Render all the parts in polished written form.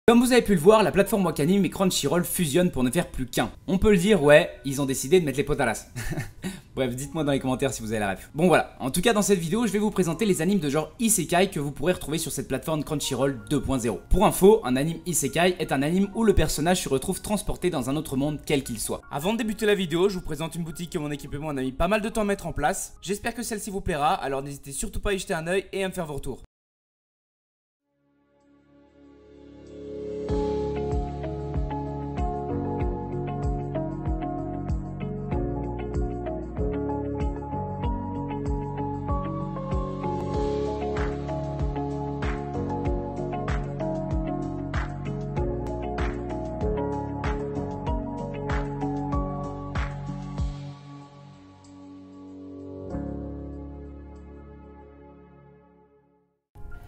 Comme vous avez pu le voir, la plateforme Wakanim et Crunchyroll fusionnent pour ne faire plus qu'un. On peut le dire, ouais, ils ont décidé de mettre les potes à l'as. Bref, dites-moi dans les commentaires si vous avez la ref. Bon voilà, en tout cas dans cette vidéo, je vais vous présenter les animes de genre Isekai que vous pourrez retrouver sur cette plateforme Crunchyroll 2.0. Pour info, un anime Isekai est un anime où le personnage se retrouve transporté dans un autre monde quel qu'il soit. Avant de débuter la vidéo, je vous présente une boutique que mon équipe et moi on a mis pas mal de temps à mettre en place. J'espère que celle-ci vous plaira, alors n'hésitez surtout pas à y jeter un œil et à me faire vos retours.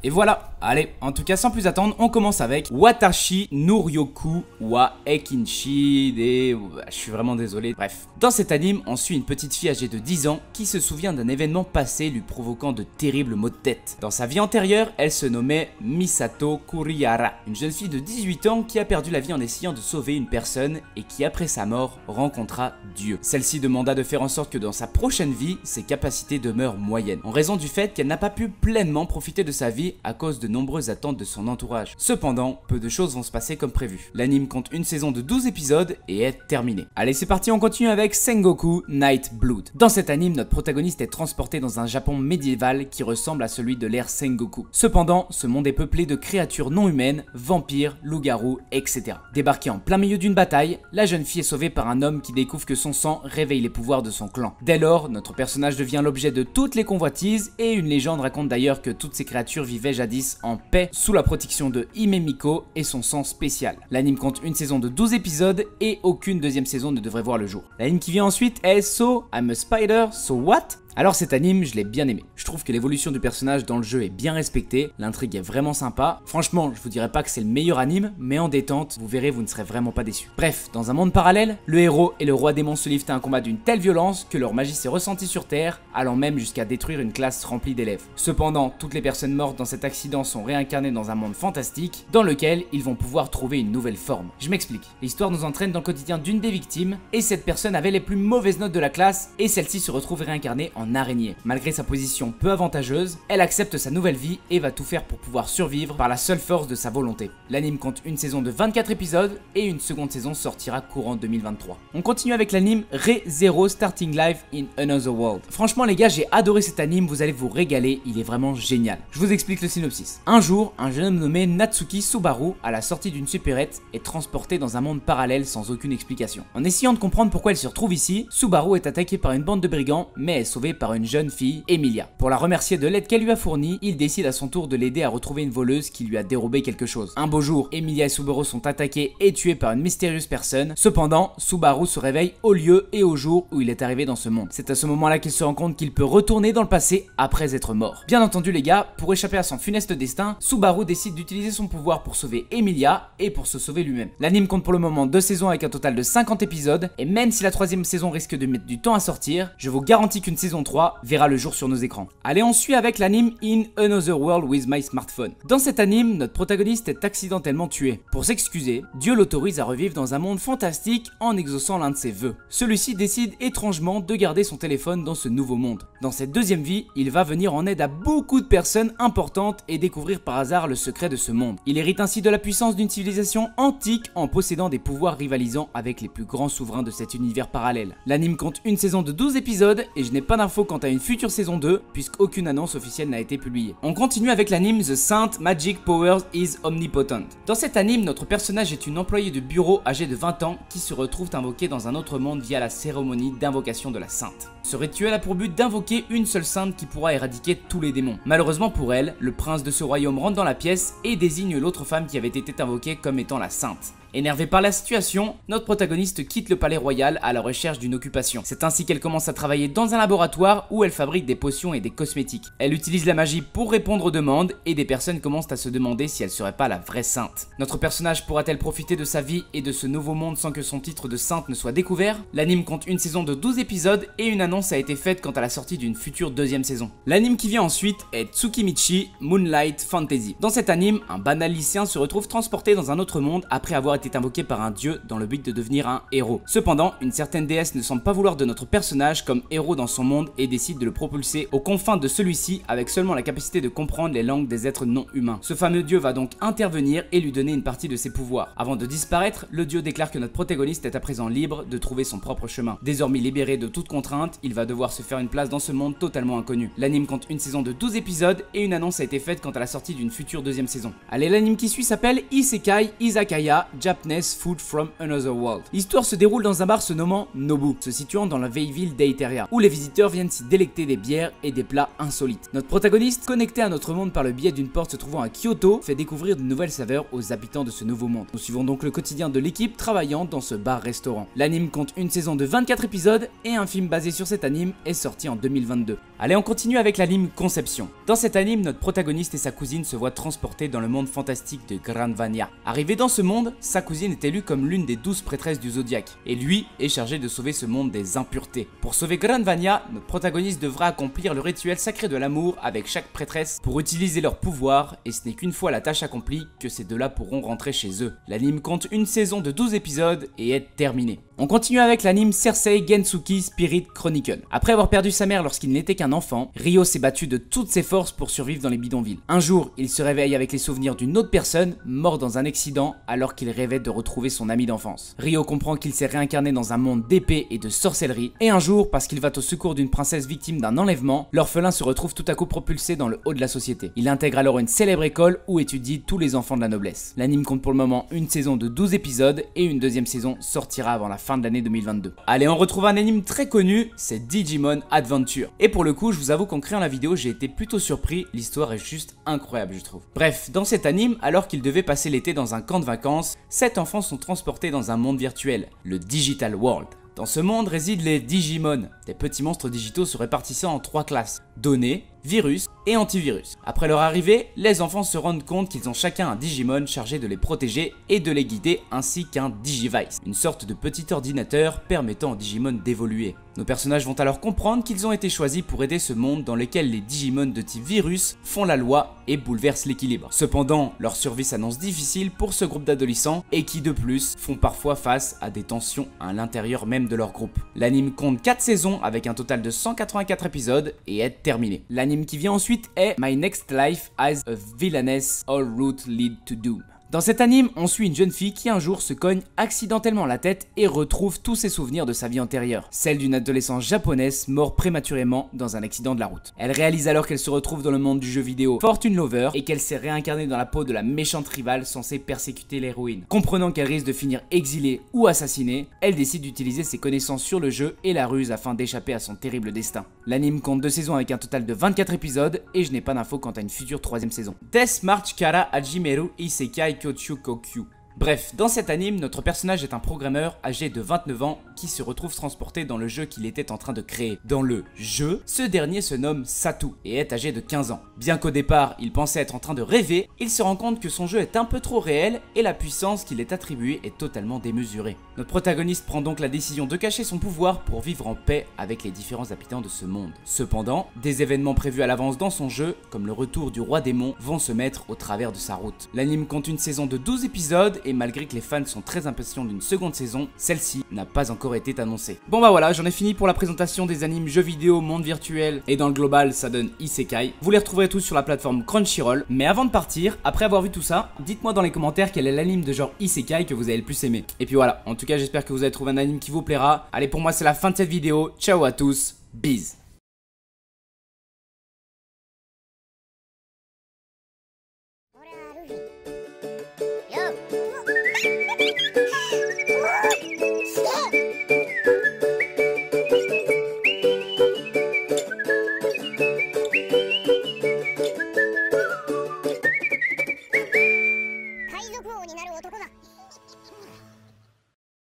Et voilà, allez, en tout cas sans plus attendre, on commence avec Watashi no Ryoku wa Ekinshi de... Je suis vraiment désolé, bref. Dans cet anime, on suit une petite fille âgée de 10 ans qui se souvient d'un événement passé lui provoquant de terribles maux de tête. Dans sa vie antérieure, elle se nommait Misato Kurihara, une jeune fille de 18 ans qui a perdu la vie en essayant de sauver une personne et qui après sa mort rencontra Dieu. Celle-ci demanda de faire en sorte que dans sa prochaine vie, ses capacités demeurent moyennes, en raison du fait qu'elle n'a pas pu pleinement profiter de sa vie à cause de nombreuses attentes de son entourage. Cependant, peu de choses vont se passer comme prévu. L'anime compte une saison de 12 épisodes et est terminé. Allez, c'est parti, on continue avec Sengoku Night Blood. Dans cet anime, notre protagoniste est transporté dans un Japon médiéval qui ressemble à celui de l'ère Sengoku. Cependant, ce monde est peuplé de créatures non humaines, vampires, loups-garous, etc. Débarquée en plein milieu d'une bataille, la jeune fille est sauvée par un homme qui découvre que son sang réveille les pouvoirs de son clan. Dès lors, notre personnage devient l'objet de toutes les convoitises et une légende raconte d'ailleurs que toutes ces créatures vivaient jadis en paix sous la protection de Himemiko et son sang spécial. L'anime compte une saison de 12 épisodes et aucune deuxième saison ne devrait voir le jour. L'anime qui vient ensuite est So I'm a Spider, So What? Alors cet anime, je l'ai bien aimé. Je trouve que l'évolution du personnage dans le jeu est bien respectée, l'intrigue est vraiment sympa. Franchement, je vous dirais pas que c'est le meilleur anime, mais en détente, vous verrez, vous ne serez vraiment pas déçus. Bref, dans un monde parallèle, le héros et le roi démon se livrent à un combat d'une telle violence que leur magie s'est ressentie sur Terre, allant même jusqu'à détruire une classe remplie d'élèves. Cependant, toutes les personnes mortes dans cet accident sont réincarnées dans un monde fantastique, dans lequel ils vont pouvoir trouver une nouvelle forme. Je m'explique. L'histoire nous entraîne dans le quotidien d'une des victimes, et cette personne avait les plus mauvaises notes de la classe, et celle-ci se retrouve réincarnée en araignée. Malgré sa position peu avantageuse, elle accepte sa nouvelle vie et va tout faire pour pouvoir survivre par la seule force de sa volonté. L'anime compte une saison de 24 épisodes et une seconde saison sortira courant 2023. On continue avec l'anime Re:Zero Starting Life in Another World. Franchement les gars, j'ai adoré cet anime, vous allez vous régaler, il est vraiment génial. Je vous explique le synopsis. Un jour, un jeune homme nommé Natsuki Subaru, à la sortie d'une supérette, est transporté dans un monde parallèle sans aucune explication. En essayant de comprendre pourquoi il se retrouve ici, Subaru est attaqué par une bande de brigands, mais est sauvé par une jeune fille, Emilia. Pour la remercier de l'aide qu'elle lui a fournie, il décide à son tour de l'aider à retrouver une voleuse qui lui a dérobé quelque chose. Un beau jour, Emilia et Subaru sont attaqués et tués par une mystérieuse personne. Cependant, Subaru se réveille au lieu et au jour où il est arrivé dans ce monde. C'est à ce moment-là qu'il se rend compte qu'il peut retourner dans le passé après être mort. Bien entendu les gars, pour échapper à son funeste destin, Subaru décide d'utiliser son pouvoir pour sauver Emilia et pour se sauver lui-même. L'anime compte pour le moment 2 saisons avec un total de 50 épisodes et même si la 3e saison risque de mettre du temps à sortir, je vous garantis qu'une saison 3 verra le jour sur nos écrans. Allez, on suit avec l'anime In Another World with My Smartphone. Dans cet anime, notre protagoniste est accidentellement tué. Pour s'excuser, Dieu l'autorise à revivre dans un monde fantastique en exaucant l'un de ses vœux. Celui-ci décide étrangement de garder son téléphone dans ce nouveau monde. Dans cette deuxième vie, il va venir en aide à beaucoup de personnes importantes et découvrir par hasard le secret de ce monde. Il hérite ainsi de la puissance d'une civilisation antique en possédant des pouvoirs rivalisant avec les plus grands souverains de cet univers parallèle. L'anime compte une saison de 12 épisodes et je n'ai pas d'infos quant à une future saison 2 puisqu'aucune annonce officielle n'a été publiée. On continue avec l'anime The Saint Magic Powers is Omnipotent. Dans cet anime, notre personnage est une employée de bureau âgée de 20 ans qui se retrouve invoquée dans un autre monde via la cérémonie d'invocation de la sainte. Ce rituel a pour but d'invoquer une seule sainte qui pourra éradiquer tous les démons. Malheureusement pour elle, le prince de ce royaume rentre dans la pièce et désigne l'autre femme qui avait été invoquée comme étant la sainte. Énervée par la situation, notre protagoniste quitte le palais royal à la recherche d'une occupation. C'est ainsi qu'elle commence à travailler dans un laboratoire où elle fabrique des potions et des cosmétiques. Elle utilise la magie pour répondre aux demandes et des personnes commencent à se demander si elle serait pas la vraie sainte. Notre personnage pourra-t-elle profiter de sa vie et de ce nouveau monde sans que son titre de sainte ne soit découvert? L'anime compte une saison de 12 épisodes et une annonce a été faite quant à la sortie d'une future deuxième saison. L'anime qui vient ensuite est Tsukimichi Moonlight Fantasy. Dans cet anime, un banal lycéen se retrouve transporté dans un autre monde après avoir été invoqué par un dieu dans le but de devenir un héros. Cependant, une certaine déesse ne semble pas vouloir de notre personnage comme héros dans son monde et décide de le propulser aux confins de celui-ci avec seulement la capacité de comprendre les langues des êtres non humains. Ce fameux dieu va donc intervenir et lui donner une partie de ses pouvoirs. Avant de disparaître, le dieu déclare que notre protagoniste est à présent libre de trouver son propre chemin. Désormais libéré de toute contrainte, il va devoir se faire une place dans ce monde totalement inconnu. L'anime compte une saison de 12 épisodes et une annonce a été faite quant à la sortie d'une future deuxième saison. Allez, l'anime qui suit s'appelle Isekai Izakaya Japanese Food from Another World. L'histoire se déroule dans un bar se nommant Nobu, se situant dans la vieille ville d'Eiteria, où les visiteurs viennent s'y délecter des bières et des plats insolites. Notre protagoniste, connecté à notre monde par le biais d'une porte se trouvant à Kyoto, fait découvrir de nouvelles saveurs aux habitants de ce nouveau monde. Nous suivons donc le quotidien de l'équipe travaillant dans ce bar-restaurant. L'anime compte une saison de 24 épisodes et un film basé sur cet anime est sorti en 2022. Allez, on continue avec l'anime Conception. Dans cet anime, notre protagoniste et sa cousine se voient transportés dans le monde fantastique de Granvania. Arrivé dans ce monde, sa cousine est élue comme l'une des 12 prêtresses du Zodiaque, et lui est chargé de sauver ce monde des impuretés. Pour sauver Granvania, notre protagoniste devra accomplir le rituel sacré de l'amour avec chaque prêtresse pour utiliser leur pouvoir, et ce n'est qu'une fois la tâche accomplie que ces deux-là pourront rentrer chez eux. L'anime compte une saison de 12 épisodes et est terminé. On continue avec l'anime Cersei Gensuki Spirit Chronicle. Après avoir perdu sa mère lorsqu'il n'était qu'un enfant, Ryo s'est battu de toutes ses forces pour survivre dans les bidonvilles. Un jour, il se réveille avec les souvenirs d'une autre personne, morte dans un accident alors qu'il rêvait de retrouver son ami d'enfance. Ryo comprend qu'il s'est réincarné dans un monde d'épée et de sorcellerie, et un jour, parce qu'il va au secours d'une princesse victime d'un enlèvement, l'orphelin se retrouve tout à coup propulsé dans le haut de la société. Il intègre alors une célèbre école où étudie tous les enfants de la noblesse. L'anime compte pour le moment une saison de 12 épisodes et une deuxième saison sortira avant la fin de l'année 2022. Allez, on retrouve un anime très connu, c'est Digimon Adventure. Et pour le coup, je vous avoue qu'en créant la vidéo, j'ai été plutôt surpris, l'histoire est juste incroyable je trouve. Bref, dans cet anime, alors qu'ils devaient passer l'été dans un camp de vacances, 7 enfants sont transportés dans un monde virtuel, le Digital World. Dans ce monde résident les Digimon, des petits monstres digitaux se répartissant en 3 classes, données, virus et antivirus. Après leur arrivée, les enfants se rendent compte qu'ils ont chacun un Digimon chargé de les protéger et de les guider ainsi qu'un Digivice, une sorte de petit ordinateur permettant aux Digimon d'évoluer. Nos personnages vont alors comprendre qu'ils ont été choisis pour aider ce monde dans lequel les Digimon de type virus font la loi et bouleversent l'équilibre. Cependant, leur survie s'annonce difficile pour ce groupe d'adolescents et qui de plus font parfois face à des tensions à l'intérieur même de leur groupe. L'anime compte 4 saisons avec un total de 184 épisodes et est terminé. L'anime qui vient ensuite est My Next Life as a Villainess All Route Lead to Doom. Dans cet anime, on suit une jeune fille qui un jour se cogne accidentellement la tête et retrouve tous ses souvenirs de sa vie antérieure, celle d'une adolescente japonaise morte prématurément dans un accident de la route. Elle réalise alors qu'elle se retrouve dans le monde du jeu vidéo Fortune Lover et qu'elle s'est réincarnée dans la peau de la méchante rivale censée persécuter l'héroïne. Comprenant qu'elle risque de finir exilée ou assassinée, elle décide d'utiliser ses connaissances sur le jeu et la ruse afin d'échapper à son terrible destin. L'anime compte 2 saisons avec un total de 24 épisodes et je n'ai pas d'infos quant à une future 3ème saison. Death March Kara Hajimeru Isekai Kyochukokyu. Bref, dans cet anime, notre personnage est un programmeur âgé de 29 ans qui se retrouve transporté dans le jeu qu'il était en train de créer. Dans le jeu, ce dernier se nomme Satu et est âgé de 15 ans. Bien qu'au départ, il pensait être en train de rêver, il se rend compte que son jeu est un peu trop réel et la puissance qui est attribuée est totalement démesurée. Notre protagoniste prend donc la décision de cacher son pouvoir pour vivre en paix avec les différents habitants de ce monde. Cependant, des événements prévus à l'avance dans son jeu, comme le retour du roi démon, vont se mettre au travers de sa route. L'anime compte une saison de 12 épisodes et malgré que les fans sont très impatients d'une seconde saison, celle-ci n'a pas encore été annoncée. Bon bah voilà, j'en ai fini pour la présentation des animes jeux vidéo, monde virtuel et dans le global ça donne Isekai. Vous les retrouverez tous sur la plateforme Crunchyroll. Mais avant de partir, après avoir vu tout ça, dites-moi dans les commentaires quel est l'anime de genre Isekai que vous avez le plus aimé. Et puis voilà, en tout cas j'espère que vous avez trouvé un anime qui vous plaira. Allez, pour moi c'est la fin de cette vidéo, ciao à tous, bis.